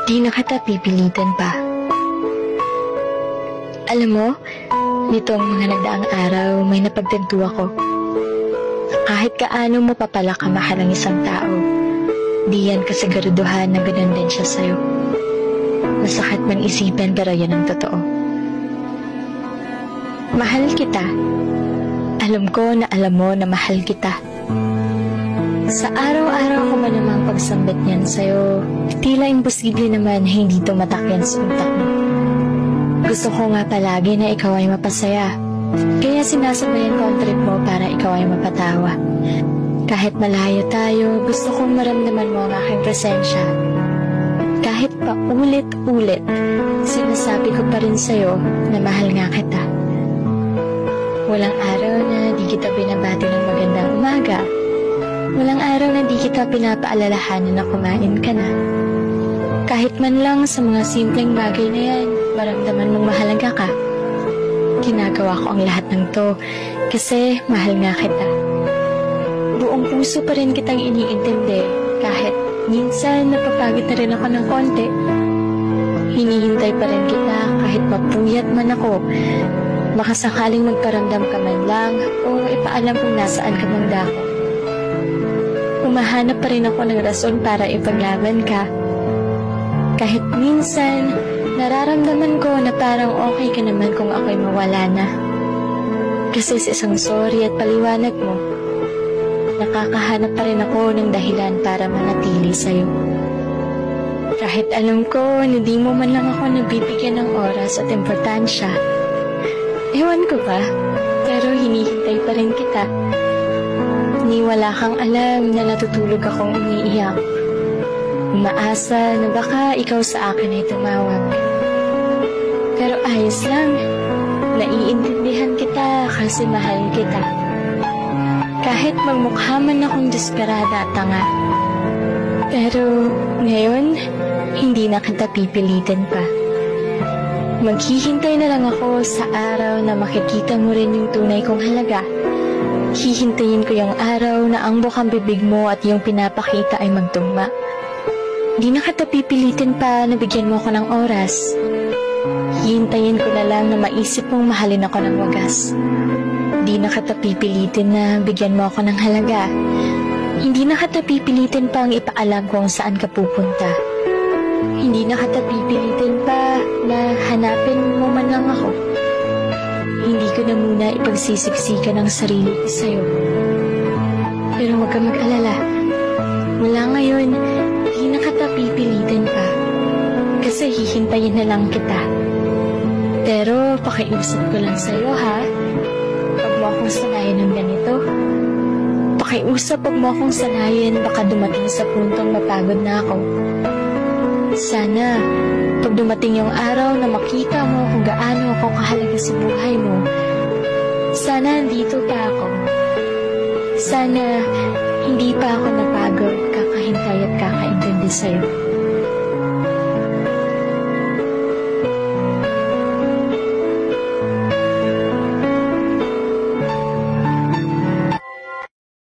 Di na kita pipilitan pa. Alam mo, nitong mga nagdaang araw, may napagtanto ako. Kahit kaano mo pa pala kamahal ang isang tao, di yan kasiguruduhan na ganun din siya sa'yo. Masakit man isipin pero yan ang totoo. Mahal kita. Alam ko na alam mo na mahal kita. Sa araw-araw ko man namang pagsambit niyan sa'yo, tila imposible naman na hindi tumatak yan sa utak mo. Gusto ko nga palagi na ikaw ay mapasaya. Kaya sinasabayan ko ang trip mo para ikaw ay mapatawa. Kahit malayo tayo, gusto kong maramdaman mo ang aking presensya. Kahit pa ulit-ulit, sinasabi ko pa rin sa'yo na mahal nga kita. Walang araw na di kita binabati ng magandang umaga. Walang araw na di kita pinapaalalahanan na kumain ka na. Kahit man lang sa mga simpleng bagay na yan, maramdaman mong mahalaga ka. Ginagawa ko ang lahat ng to kasi mahal nga kita. Buong puso pa rin kitang iniintindi kahit minsan napapagod na rin ako ng konti. Hinihintay pa rin kita kahit mapuyat man ako. Baka sakaling magparamdam ka man lang o ipaalam kung nasaan ka mang dako. Humahanap pa rin ako ng rason para ipaglaban ka. Kahit minsan, nararamdaman ko na parang okay ka naman kung ako'y mawala na. Kasi sa isang sorry at paliwanag mo, nakakahanap pa rin ako ng dahilan para manatili sa'yo. Kahit alam ko na di mo man lang ako nabibigyan ng oras at importansya. Ewan ko ba, pero hinihintay pa rin kita. Ni wala kang alam na natutulog akong umiiyak. Umaasa na baka ikaw sa akin ay tumawag. Pero ayos lang, naiintindihan kita kasi mahal kita. Kahit magmukha man akong desperada at tanga. Pero ngayon, hindi na kita pipilitin pa. Maghihintay na lang ako sa araw na makikita mo rin yung tunay kong halaga. Hihintayin ko yung araw na ang bukang bibig mo at yung pinapakita ay magtugma. Di na kita pipilitin pa na bigyan mo ko ng oras. Hihintayin ko na lang na maisip mong mahalin ako ng wagas. Di na kita pipilitin na bigyan mo ako ng halaga. Hindi na kita pipilitin pa ang ipaalam kung saan ka pupunta. Hindi na kita pipilitin pa na hanapin mo man lang ako. Hindi ko na muna ipagsisiksikan ang sarili ko sa'yo. Pero huwag ka mag-alala. Mula ngayon, di na kita pipilitin pa. Kasi hihintayin na lang kita. Pero pakiusap ko lang sa'yo ha. Huwag mo akong sanayin ng ganito. Pakiusap, huwag mo akong sanayin. Baka dumating sa puntong mapagod na ako. Sana, pag dumating yung araw na makita mo kung gaano ako kahalaga sa buhay mo, sana andito pa ako. Sana hindi pa ako napagod, kakahintay at kakaintindi sa'yo.